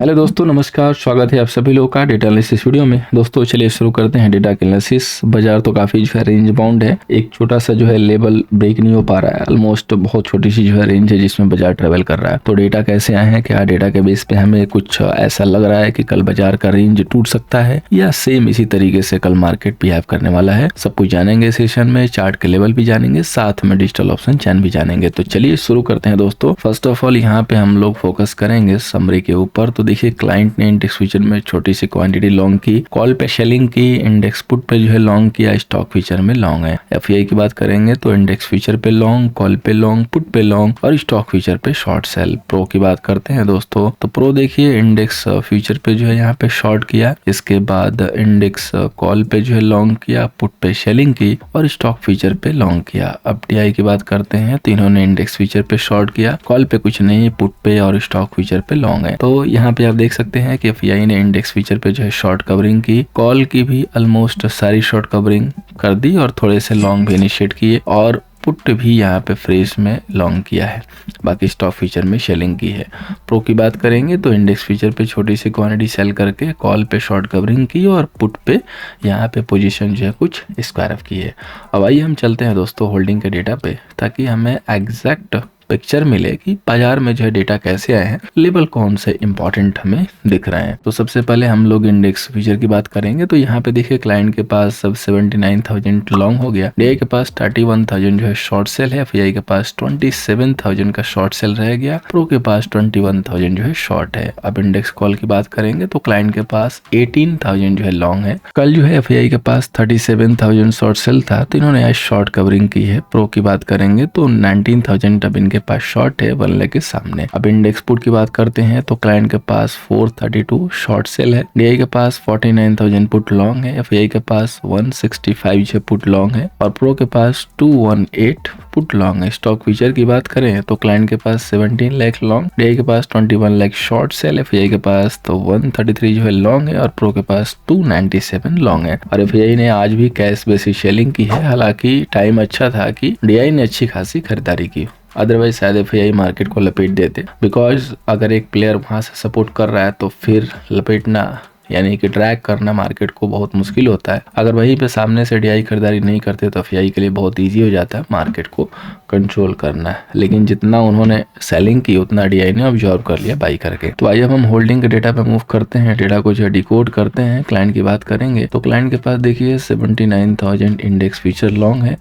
Hello दोस्तों, नमस्कार। स्वागत है आप सभी लोगों का डेटा एनालिसिस वीडियो में। दोस्तों चलिए शुरू करते हैं डेटा एनालिसिस। बाजार तो काफ़ी जो है रेंज बाउंड है, एक छोटा सा जो है लेवल ब्रेक नहीं हो पा रहा है। ऑलमोस्ट बहुत छोटी सी जो है रेंज है जिसमें बाजार ट्रेवल कर रहा है। तो डेटा कैसे आए हैं, क्या डेटा के बेस पे हमें कुछ ऐसा लग रहा है कि कल बाजार का रेंज टूट सकता है या सेम इसी तरीके से कल मार्केट बिहेव करने वाला है, सब कुछ जानेंगे सेशन में। चार्ट के लेवल भी जानेंगे, साथ में डिजिटल ऑप्शन चैन भी जानेंगे। तो चलिए शुरू करते हैं दोस्तों। फर्स्ट ऑफ ऑल यहाँ पे हम लोग फोकस करेंगे समरी के ऊपर। तो देखिए क्लाइंट ने इंडेक्स फ्यूचर में छोटी सी क्वांटिटी लॉन्ग की, कॉल पे सेलिंग की, इंडेक्स पुट पे जो है लॉन्ग किया, स्टॉक फ्यूचर में लॉन्ग है। एफआई की बात करेंगे तो इंडेक्स फ्यूचर पे लॉन्ग, कॉल पे लॉन्ग, पुट पे लॉन्ग और स्टॉक फ्यूचर पे शॉर्ट सेल। प्रो की बात करते हैं दोस्तों, तो प्रो देखिए इंडेक्स फ्यूचर पे जो है यहाँ पे शॉर्ट किया, इसके बाद इंडेक्स कॉल पे जो है लॉन्ग किया, पुट पे सेलिंग की और स्टॉक फ्यूचर पे लॉन्ग किया। अब टीआई की बात करते हैं तो इन्होंने इंडेक्स फ्यूचर पे शॉर्ट किया, कॉल पे कुछ नहीं, पुट पे और स्टॉक फ्यूचर पे लॉन्ग है। तो यहाँ पे आप देख सकते हैं कि एफआई ने इंडेक्स फ्यूचर पे जो है शॉर्ट कवरिंग की, कॉल की भी ऑलमोस्ट सारी शॉर्ट कवरिंग कर दी और थोड़े से लॉन्ग भी इनिशिएट किए और पुट भी यहाँ पे फ्रेश में लॉन्ग किया है। बाकी स्टॉक फ्यूचर में सेलिंग की है। प्रो की बात करेंगे तो इंडेक्स फ्यूचर पे छोटी सी क्वांटिटी सेल करके कॉल पे शॉर्ट कवरिंग की और पुट पे यहाँ पे पोजीशन जो है कुछ स्क्वायर ऑफ की है। अब आइए हम चलते हैं दोस्तों होल्डिंग के डेटा पे, ताकि हमें एग्जैक्ट पिक्चर मिले कि बाजार में जो है डेटा कैसे आए हैं, लेवल कौन से इंपॉर्टेंट हमें दिख रहे हैं। तो सबसे पहले हम लोग इंडेक्स फ्यूचर की बात करेंगे। तो यहाँ पे देखिए क्लाइंट के पास सब 79,000 लॉन्ग हो गया, डीआई के पास 31,000 जो है शॉर्ट सेल है, एफआई के पास 27,000 का शॉर्ट सेल रह गया, प्रो के पास 21,000 जो है शॉर्ट है। अब इंडेक्स कॉल की बात करेंगे तो क्लाइंट के पास 18,000 जो है लॉन्ग है। कल जो है एफआई के पास 37,000 शॉर्ट सेल था, तो इन्होंने आज शॉर्ट कवरिंग की है। प्रो की बात करेंगे तो 19,000 अब इनके पास शॉर्ट है 1 लाख के सामने। अब इंडेक्स पुट की बात करते हैं तो क्लाइंट के पास 432 शॉर्ट सेल है, डीआई के पास 49,000 पुट लॉन्ग है, एफआई के पास 165 जो पुट लॉन्ग है और प्रो के पास 218 पुट लॉन्ग है। स्टॉक फ्यूचर की बात करें तो क्लाइंट के पास 17 लाख लॉन्ग, डीआई के पास 21 लाख शॉर्ट सेल, एफआई के पास तो 133 जो है लॉन्ग है और प्रो के पास 297 लॉन्ग है। और एफआई ने आज भी कैश बेसिस सेलिंग की है, हालांकि टाइम अच्छा था कि डीआई ने अच्छी खासी खरीदारी की, अदरवाइज शायद एफआई मार्केट को लपेट देते। बिकॉज अगर एक प्लेयर वहां से सपोर्ट कर रहा है तो फिर लपेटना यानी कि ड्रैग करना मार्केट को बहुत मुश्किल होता है। अगर वहीं पे सामने से डीआई खरीदारी नहीं करते तो एफआई के लिए बहुत इजी हो जाता है मार्केट को कंट्रोल करना है। लेकिन जितना उन्होंने सेलिंग की उतना डीआई ने ऑब्जर्व कर लिया बाई करके। तो आइए हम होल्डिंग के डेटा पे मूव करते हैं, डेटा को जो है डिकोड करते हैं। क्लाइंट की बात करेंगे तो क्लाइंट के पास देखिए 79,000 इंडेक्स फ्यूचर लॉन्ग है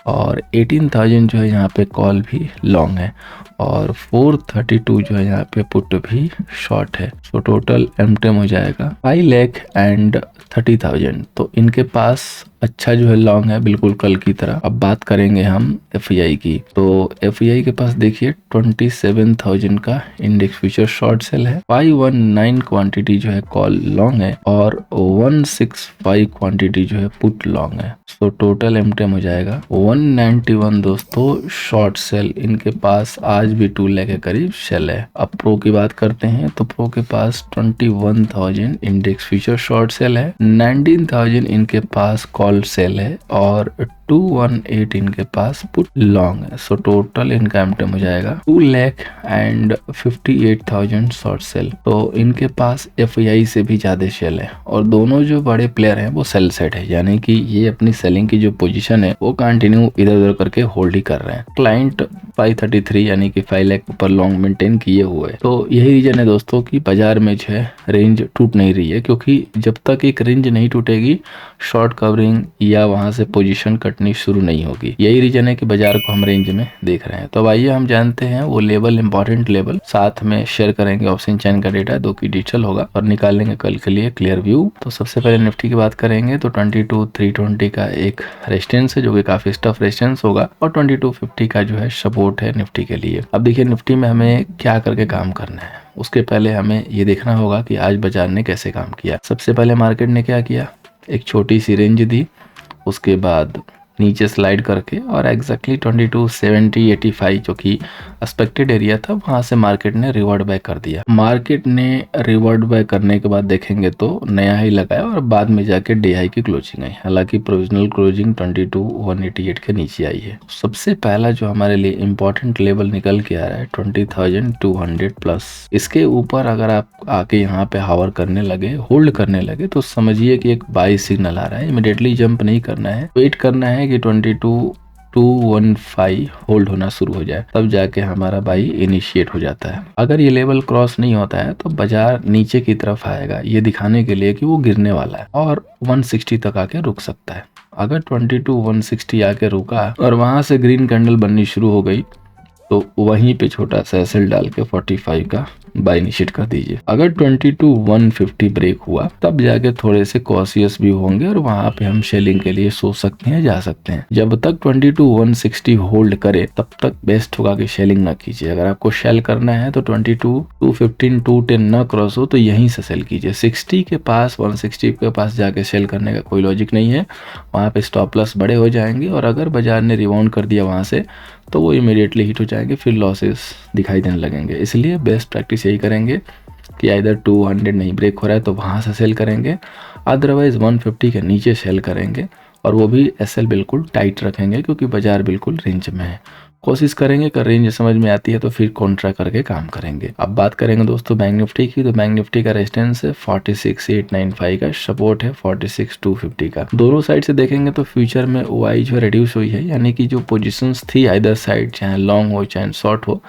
और 18,000 जो है यहाँ पे कॉल भी लॉन्ग है और 432 जो है यहाँ पे पुट भी शॉर्ट है। तो टोटल एमटेम हो जाएगा 5,30,000। तो इनके पास अच्छा जो है लॉन्ग है, बिल्कुल कल की तरह। अब बात करेंगे हम एफआई की। तो एफआई के पास देखिए 27,000 का इंडेक्स फ्यूचर शॉर्ट सेल है, 519 क्वांटिटी जो है कॉल लॉन्ग है और 165 क्वांटिटी जो है पुट लॉन्ग है। तो टोटल एमटेम हो जाएगा 191 दोस्तों शॉर्ट सेल। इनके पास आज भी 2 लाख के करीब सेल है। अब प्रो की बात करते हैं तो प्रो के पास 21,000 इंडेक्स फ्यूचर शॉर्ट सेल है, 19,000 इनके पास कॉल सेल है और 218 इनके पास पुट लॉन्ग है। सो टोटल इनका एमटेम हो जाएगा 2,58,000 शॉर्ट सेल। तो इनके पास एफआई से भी ज्यादा सेल है और दोनों जो बड़े प्लेयर हैं वो सेल सेट है, यानी कि ये अपनी सेलिंग की जो पोजीशन है वो कंटिन्यू इधर उधर करके होल्ड ही कर रहे हैं। क्लाइंट 533 यानी कि 5 लाख ऊपर लॉन्ग मेंटेन किए हुए। तो यही रीजन है दोस्तों कि बाजार में जो है रेंज टूट नहीं रही है, क्योंकि जब तक एक रेंज नहीं टूटेगी शॉर्ट कवरिंग या वहां से पोजीशन कटनी शुरू नहीं होगी। यही रीजन है कि बाजार को हम रेंज में देख रहे हैं। तो अब आइए हम जानते हैं वो लेवल, इंपॉर्टेंट लेवल, साथ में शेयर करेंगे ऑप्शन चैन का डेटा, दो की डिजिटल होगा और निकालेंगे कल के लिए क्लियर व्यू। तो सबसे पहले निफ्टी की बात करेंगे तो 22,320 का एक रेजिस्टेंस है जो कि काफी टफ रेजिस्टेंस होगा और 22,50 का जो है सपोर्ट है निफ्टी के लिए। अब देखिए निफ्टी में हमें क्या करके काम करना है, उसके पहले हमें ये देखना होगा कि आज बाजार ने कैसे काम किया। सबसे पहले मार्केट ने क्या किया, एक छोटी सी रेंज दी, उसके बाद नीचे स्लाइड करके और एग्जैक्टली 2270 85 जो कि एक्सपेक्टेड एरिया था वहां से मार्केट ने रिवर्ट बैक कर दिया। मार्केट ने रिवर्ट बैक करने के बाद देखेंगे तो नया हाई लगाया और बाद में जाके डे हाई की क्लोजिंग आई। हालांकि प्रोविजनल क्लोजिंग 22,188 के नीचे आई है। सबसे पहला जो हमारे लिए इंपॉर्टेंट लेवल निकल के आ रहा है 20,200 प्लस। इसके ऊपर अगर आप आके यहाँ पे हावर करने लगे, होल्ड करने लगे, तो समझिए कि एक बाई सिग्नल आ रहा है। इमीडिएटली जंप नहीं करना है, वेट करना है कि 22,215 होल्ड होना शुरू हो जाए, तब जाके हमारा बाई इनिशिएट हो जाता है। अगर ये लेवल क्रॉस नहीं होता है तो बाजार नीचे की तरफ आएगा, ये दिखाने के लिए कि वो गिरने वाला है और 160 तक आके रुक सकता है। अगर 22,160 आके रुका और वहां से ग्रीन कैंडल बननी शुरू हो गई तो वहीं पे छोटा सा एसएल डाल के 45 का बाय इनिशिएट कर दीजिए। अगर 22,150 ब्रेक हुआ तब जाके थोड़े से कॉशियस भी होंगे और वहां पे हम सेलिंग के लिए सोच सकते हैं, जा सकते हैं। जब तक 22,160 होल्ड करे तब तक बेस्ट होगा कि सेलिंग ना कीजिए। अगर आपको सेल करना है तो 22,215 210 ना क्रॉस हो तो यहीं से सेल कीजिए। 60 के पास 160 के पास जाके सेल करने का कोई लॉजिक नहीं है, वहां पे स्टॉप लॉस बड़े हो जाएंगे और अगर बाजार ने रिबाउंड कर दिया वहां से तो वो इमीडिएटली हिट हो जाएंगे, फिर लॉसेस दिखाई देने लगेंगे। इसलिए बेस्ट प्रैक्टिस यही करेंगे कि इधर 200 नहीं ब्रेक हो रहा है तो वहाँ से सेल करेंगे, अदरवाइज 150 के नीचे सेल करेंगे और वो भी एसएल बिल्कुल टाइट रखेंगे क्योंकि बाजार बिल्कुल रेंज में है। कोशिश करेंगे कि रेंज समझ में आती है तो फिर कॉन्ट्रा करके काम करेंगे। अब बात करेंगे दोस्तों बैंक निफ्टी की, तो बैंक निफ्टी का रेजिस्टेंस है 46,895 का, सपोर्ट है 46,250 का। दोनों साइड से देखेंगे तो फ्यूचर में ओआई जो रिड्यूस हुई है, यानी कि जो पोजीशंस थी आइदर साइड, चाहे लॉन्ग हो चाहे शॉर्ट हो,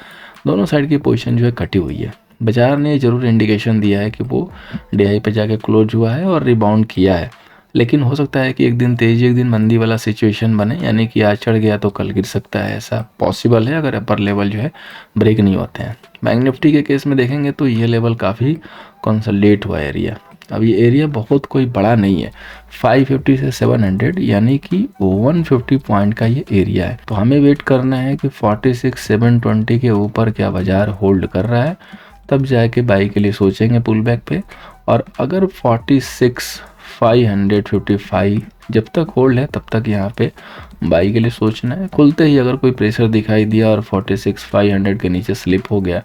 दोनों साइड की पोजीशन जो है कटी हुई है। बाजार ने जरूर इंडिकेशन दिया है कि वो डे हाई पे जाके क्लोज हुआ है और रिबाउंड किया है, लेकिन हो सकता है कि एक दिन तेजी एक दिन मंदी वाला सिचुएशन बने, यानी कि आज चढ़ गया तो कल गिर सकता है, ऐसा पॉसिबल है अगर अपर लेवल जो है ब्रेक नहीं होते हैं। बैंक निफ्टी के केस में देखेंगे तो ये लेवल काफ़ी कंसोलिडेट हुआ एरिया। अब ये एरिया बहुत कोई बड़ा नहीं है, 550 से 700 यानी कि 150 पॉइंट का ये एरिया है। तो हमें वेट करना है कि 46,720 के ऊपर क्या बाजार होल्ड कर रहा है, तब जाके बाई के लिए सोचेंगे पुल बैक पे। और अगर 46,555 जब तक होल्ड है तब तक यहाँ पे बाई के लिए सोचना है। खुलते ही अगर कोई प्रेशर दिखाई दिया और 46,500 के नीचे स्लिप हो गया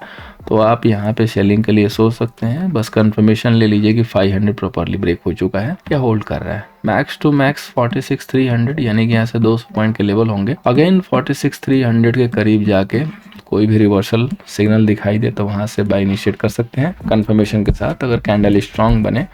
तो आप यहाँ पे सेलिंग के लिए सोच सकते हैं। बस कंफर्मेशन ले लीजिए कि 500 प्रॉपरली ब्रेक हो चुका है, क्या होल्ड कर रहा है। मैक्स टू मैक्स 46,300 यानी कि यहाँ से 200 पॉइंट के लेवल होंगे। अगेन 46,300 के करीब जाके कोई भी रिवर्सल सिग्नल दिखाई दे तो वहां से बाय इनिशिएट कर सकते हैं कंफर्मेशन के साथ। अगर कैंडल स्ट्रांग बने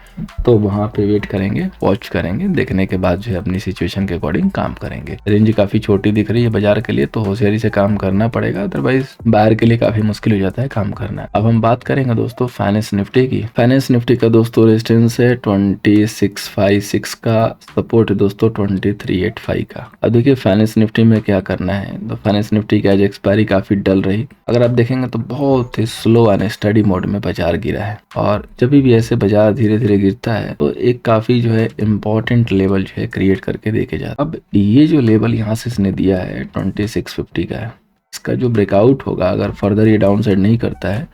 तो वहां पे वेट करेंगे, वॉच करेंगे, देखने के बाद जो है अपनी सिचुएशन के अकॉर्डिंग काम करेंगे। रेंज काफी छोटी दिख रही है बाजार के लिए तो होशियारी से काम करना पड़ेगा, अदरवाइज बाहर के लिए काफी मुश्किल हो जाता है काम करना। अब हम बात करेंगे दोस्तों फाइनेंस निफ्टी की। फाइनेंस निफ्टी का दोस्तों रेजिस्टेंस है 2656 का, सपोर्ट है दोस्तों 2385 का। अब देखिए फाइनेंस निफ्टी में क्या करना है। तो फाइनेंस निफ्टी की आज एक्सपायरी काफी डल रही, अगर आप देखेंगे तो बहुत ही स्लो एंड स्टडी मोड में बाजार गिरा है। और जब भी ऐसे बाजार धीरे धीरे गिरता है तो एक काफी जो है इम्पोर्टेंट लेवल जो है क्रिएट करके देके जाता है। अब ये जो लेवल यहाँ से इसने दिया है 2650 का है, इसका जो ब्रेकआउट होगा अगर फर्दर ये डाउन साइड नहीं करता है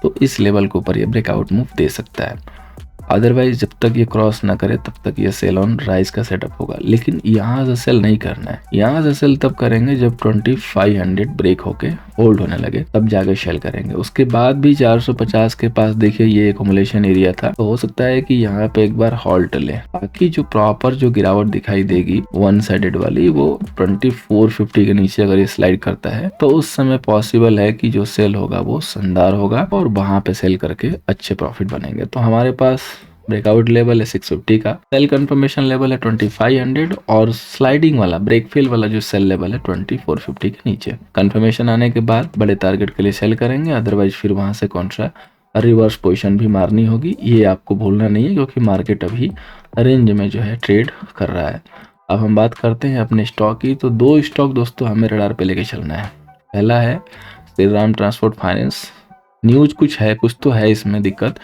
तो इस लेवल के ऊपर ये ब्रेकआउट मूव दे सकता है। अदरवाइज जब तक ये क्रॉस ना करे तब तक ये सेल ऑन राइज का सेटअप होगा, लेकिन यहाँ से सेल नहीं करना है। यहाँ से सेल तब करेंगे जब 2500 ब्रेक होके होल्ड होने लगे, तब जाके सेल करेंगे। उसके बाद भी 450 के पास देखिए ये एक्युमुलेशन एरिया था, तो हो सकता है कि यहाँ पे एक बार हॉल्ट ले। बाकी जो प्रॉपर जो गिरावट दिखाई देगी वन साइडेड वाली वो 2450 के नीचे अगर ये स्लाइड करता है तो उस समय पॉसिबल है कि जो सेल होगा वो शानदार होगा और वहां पे सेल करके अच्छे प्रॉफिट बनेंगे। तो हमारे पास ब्रेकआउट लेवल है 650 का, सेल कंफर्मेशन लेवल है 2500 और स्लाइडिंग वाला ब्रेक फेल वाला जो सेल लेवल है 2450 के नीचे। कंफर्मेशन आने के बाद बड़े टारगेट के लिए सेल करेंगे, अदरवाइज फिर वहां से कॉन्ट्रा रिवर्स पोजीशन भी मारनी होगी, ये आपको भूलना नहीं है क्योंकि मार्केट अभी रेंज में जो है ट्रेड कर रहा है। अब हम बात करते हैं अपने स्टॉक की। तो दो स्टॉक दोस्तों हमें रडार पे लेके चलना है। पहला है Shri Ram transport finance. News कुछ है, कुछ तो है इसमें दिक्कत,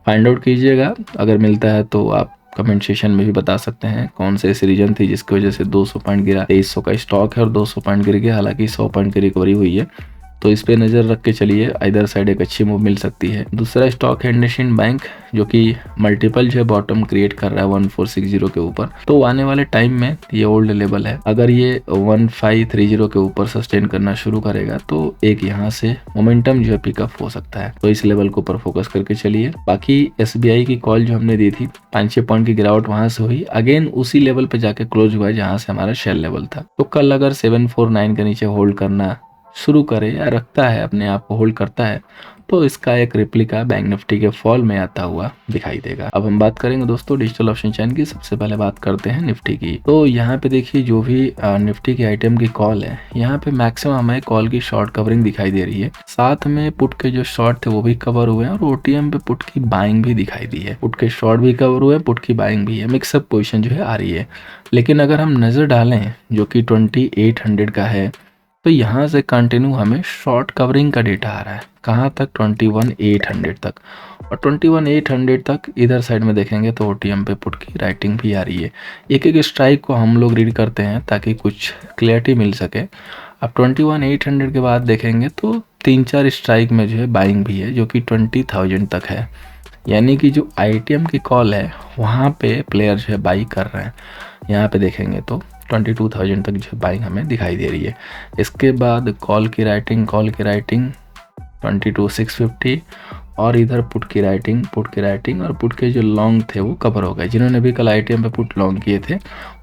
फाइंड आउट कीजिएगा। अगर मिलता है तो आप कमेंट सेशन में भी बता सकते हैं कौन से ऐसी रीजन थी जिसकी वजह से 200 पॉइंट गिरा। 2300 का स्टॉक है और 200 पॉइंट गिर गया, हालांकि 100 पॉइंट की रिकवरी हुई है। तो इस पे नज़र रख के चलिए, इधर साइड एक अच्छी मूव मिल सकती है। दूसरा स्टॉक है इंडसइंड बैंक, जो कि मल्टीपल जो है बॉटम क्रिएट कर रहा है 1460 के ऊपर। तो आने वाले टाइम में ये ओल्ड लेवल है, अगर ये 1530 के ऊपर सस्टेन करना शुरू करेगा तो एक यहाँ से मोमेंटम जो है पिकअप हो सकता है। तो इस लेवल के ऊपर फोकस करके चलिए। बाकी SBI की कॉल जो हमने दी थी 5-6 पॉइंट की गिरावट वहां से हुई, अगेन उसी लेवल पे जाके क्लोज हुआ है जहां से हमारा शेल लेवल था। तो कल अगर 749 के नीचे होल्ड करना शुरू करे या रखता है, अपने आप को होल्ड करता है, तो इसका एक रिप्लिका बैंक निफ्टी के फॉल में आता हुआ दिखाई देगा। अब हम बात करेंगे दोस्तों डिजिटल ऑप्शन चैन की। सबसे पहले बात करते हैं निफ्टी की। तो यहाँ पे देखिए जो भी निफ्टी की आइटम की कॉल है, यहाँ पे मैक्सिमम हमें कॉल की शॉर्ट कवरिंग दिखाई दे रही है, साथ में पुट के जो शॉर्ट थे वो भी कवर हुए हैं, और OTM पे पुट की बाइंग भी दिखाई दी है। पुट के शॉर्ट भी कवर हुए, पुट की बाइंग भी है, मिक्सअप पोजिशन जो है आ रही है। लेकिन अगर हम नजर डालें जो कि 2800 का है, तो यहाँ से कंटिन्यू हमें शॉर्ट कवरिंग का डेटा आ रहा है, कहाँ तक 21,800 तक, और 21,800 तक इधर साइड में देखेंगे तो OTM पे पुट की राइटिंग भी आ रही है। एक एक स्ट्राइक को हम लोग रीड करते हैं ताकि कुछ क्लियरिटी मिल सके। अब 21,800 के बाद देखेंगे तो 3-4 स्ट्राइक में जो है बाइंग भी है, जो कि 20,000 तक है, यानी कि जो ITM की कॉल है वहाँ पे प्लेयर जो है बाई कर रहे हैं। यहाँ पे देखेंगे तो 22,000 तक जो बाइंग हमें दिखाई दे रही है। इसके बाद कॉल की राइटिंग 22,650, और इधर पुट की राइटिंग और पुट के जो लॉन्ग थे वो कवर हो गए। जिन्होंने भी कल ITM पे पुट लॉन्ग किए थे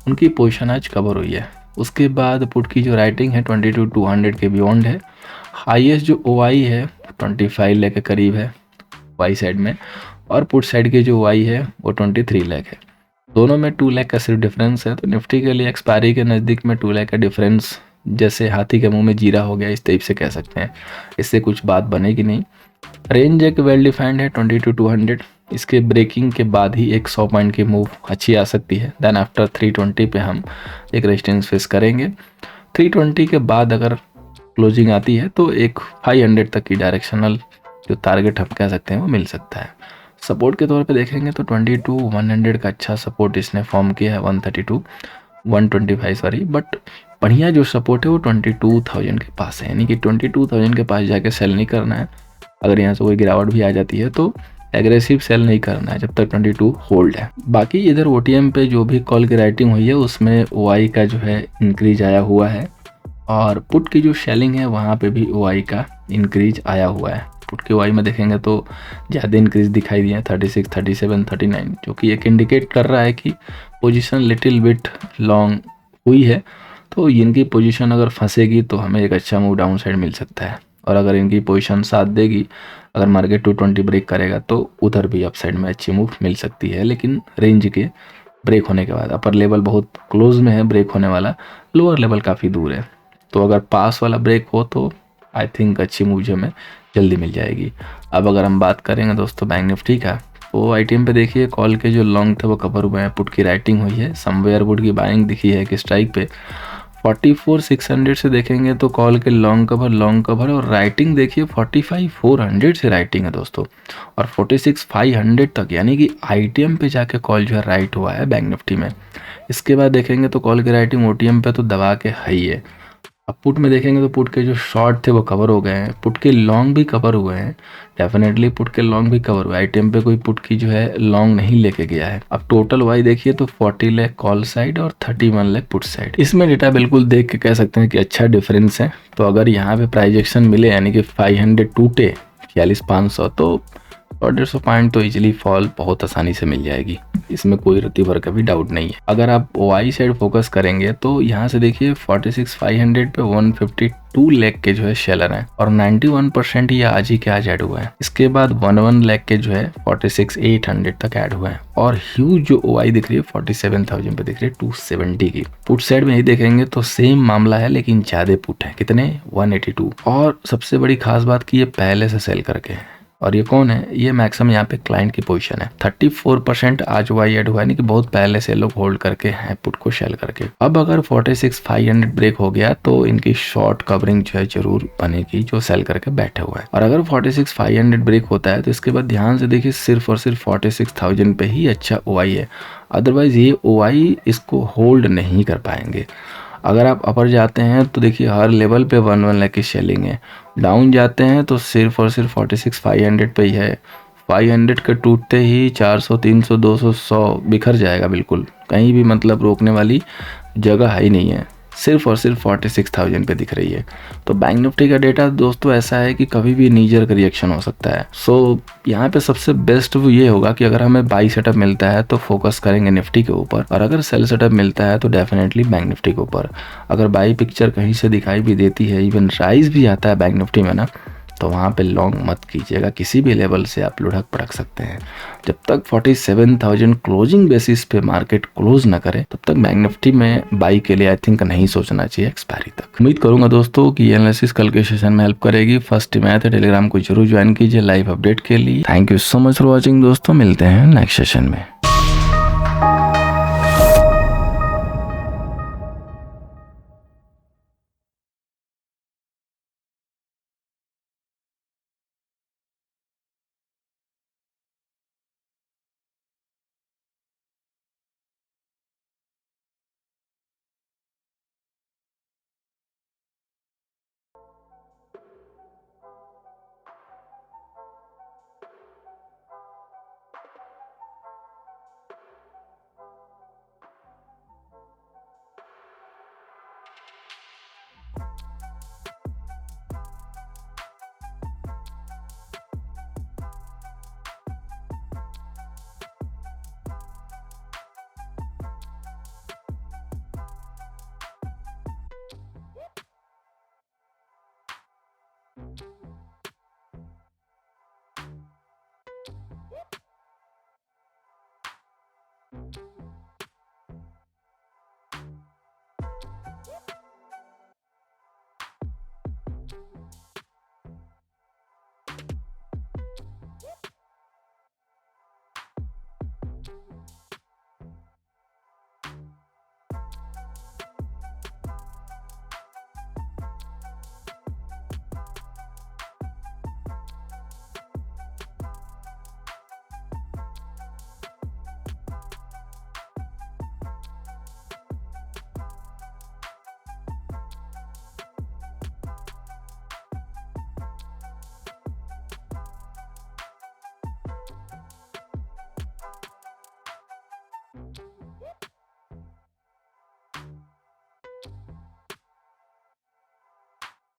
उनकी पोजीशन आज कवर हुई है। उसके बाद पुट की जो राइटिंग है 22,200 के बियॉन्ड है। हाईएस्ट जो OI है 25 लाख के करीब है वाई साइड में, और पुट साइड की जो OI है वो 23 लाख है। दोनों में 2 लाख का सिर्फ डिफरेंस है। तो निफ्टी के लिए एक्सपायरी के नज़दीक में 2 लाख का डिफरेंस जैसे हाथी के मुंह में जीरा हो गया, इस टाइप से कह सकते हैं। इससे कुछ बात बनेगी नहीं। रेंज एक वेल डिफाइंड है 22,200, इसके ब्रेकिंग के बाद ही एक 100 पॉइंट की मूव अच्छी आ सकती है। देन आफ्टर 320 पे हम एक रेजिस्टेंस फेस करेंगे। 320 के बाद अगर क्लोजिंग आती है तो एक 500 तक की डायरेक्शनल जो टारगेट हम कह सकते हैं वो मिल सकता है। सपोर्ट के तौर पे देखेंगे तो 22,100 का अच्छा सपोर्ट इसने फॉर्म किया है, 125 सॉरी, बट बढ़िया जो सपोर्ट है वो 22,000 के पास है, यानी कि 22,000 के पास जाके सेल नहीं करना है। अगर यहाँ से कोई गिरावट भी आ जाती है तो एग्रेसिव सेल नहीं करना है जब तक 22 होल्ड है। बाकी इधर OTM पे जो भी कॉल की राइटिंग हुई है उसमें OI का जो है इंक्रीज आया हुआ है, और पुट की जो शेलिंग है वहाँ पे भी OI का इंक्रीज आया हुआ है। पुट के OI में देखेंगे तो ज़्यादा इंक्रीज दिखाई दिए 36, 37, 39, जो कि एक इंडिकेट कर रहा है कि पोजीशन लिटिल बिट लॉन्ग हुई है। तो इनकी पोजीशन अगर फंसेगी तो हमें एक अच्छा मूव डाउन साइड मिल सकता है, और अगर इनकी पोजीशन साथ देगी, अगर मार्केट 220 ब्रेक करेगा तो उधर भी अप साइड में अच्छी मूव मिल सकती है। लेकिन रेंज के ब्रेक होने के बाद अपर लेवल बहुत क्लोज में है ब्रेक होने वाला, लोअर लेवल काफ़ी दूर है। तो अगर पास वाला ब्रेक हो तो आई थिंक अच्छी मूव जो हमें जल्दी मिल जाएगी। अब अगर हम बात करेंगे दोस्तों बैंक निफ्टी का, तो ITM पे देखिए कॉल के जो लॉन्ग थे वो कवर हुए हैं, पुट की राइटिंग हुई है, समवेयर पुट की बाइंग दिखी है कि स्ट्राइक पे 44,600 से देखेंगे तो कॉल के लॉन्ग कवर, और राइटिंग देखिए 45,400 से राइटिंग है दोस्तों, और 46,500 तक, यानी कि ITM पे जाके कॉल जो है राइट हुआ है बैंक निफ्टी में। इसके बाद देखेंगे तो कॉल की राइटिंग OTM पे तो दबा के है ही है। अब पुट में देखेंगे तो पुट के जो शॉर्ट थे वो कवर हो गए हैं, पुट के लॉन्ग भी कवर हुए हैं, डेफिनेटली पुट के लॉन्ग भी कवर हुए। ITM पे कोई पुट की जो है लॉन्ग नहीं लेके गया है। अब टोटल वाई देखिए तो 40 लाख कॉल साइड और 31 लाख पुट साइड। इसमें डेटा बिल्कुल देख के कह सकते हैं कि अच्छा डिफरेंस है। तो अगर यहाँ पे प्राइजेक्शन मिले यानी कि 500 टूटे 46,500, तो 150 पॉइंट तो इजीली फॉल बहुत आसानी से मिल जाएगी, इसमें कोई रत्ती भर का भी डाउट नहीं है। अगर आप OI साइड फोकस करेंगे तो यहाँ से देखिए 46,500 पे 152 लाख के जो है शेलर हैं, और 91% ये आज ही के आज ऐड हुआ है। इसके बाद 11 लाख के जो है 46,800 तक ऐड हुआ है, और ह्यूज जो OI दिख रही है 47,000 पे दिख रही है 270 की। पुट साइड में ही देखेंगे तो सेम मामला है, लेकिन ज्यादा पुट है, कितने 182। और सबसे बड़ी खास बात की ये पहले से सेल करके है, और ये कौन है, ये मैक्सिमम यहाँ पे क्लाइंट की पोजीशन है। 34% आज OI ऐड हुआ है, कि बहुत पहले से लोग होल्ड करके हैं पुट को शेल करके। अब अगर 46,500 ब्रेक हो गया तो इनकी शॉर्ट कवरिंग जो है जरूर बनेगी जो सेल करके बैठे हुए हैं, और अगर 46,500 ब्रेक होता है तो इसके बाद ध्यान से देखिए सिर्फ और सिर्फ 46,000 पे ही अच्छा OI है, अदरवाइज ये OI इसको होल्ड नहीं कर पाएंगे। अगर आप अपर जाते हैं तो देखिए हर लेवल पे 1 लाख की सेलिंग है। डाउन जाते हैं तो सिर्फ और सिर्फ 46,500 पे ही है। 500 के टूटते ही 400, 300, 200, 100 बिखर जाएगा बिल्कुल। कहीं भी मतलब रोकने वाली जगह है ही नहीं है। सिर्फ और सिर्फ 46,000 पे दिख रही है। तो बैंक निफ्टी का डेटा दोस्तों ऐसा है कि कभी भी नीजर का रिएक्शन हो सकता है। यहाँ पे सबसे बेस्ट वो ये होगा कि अगर हमें बाई सेटअप मिलता है तो फोकस करेंगे निफ्टी के ऊपर, और अगर सेल सेटअप मिलता है तो डेफिनेटली बैंक निफ्टी के ऊपर। अगर बाई पिक्चर कहीं से दिखाई भी देती है, इवन राइज भी आता है बैंक निफ्टी में ना, तो वहाँ पे लॉन्ग मत कीजिएगा। किसी भी लेवल से आप लुढ़क पड़क सकते हैं। जब तक 47,000 क्लोजिंग बेसिस पे मार्केट क्लोज ना करे तब तक बैंक निफ्टी में बाई के लिए आई थिंक नहीं सोचना चाहिए एक्सपायरी तक। उम्मीद करूंगा दोस्तों कि ये एनालिसिस कल के सेशन में हेल्प करेगी। फर्स्ट मैथ है, टेलीग्राम को जरूर ज्वाइन कीजिए लाइव अपडेट के लिए। Thank you so much for watching दोस्तों, मिलते हैं नेक्स्ट सेशन में।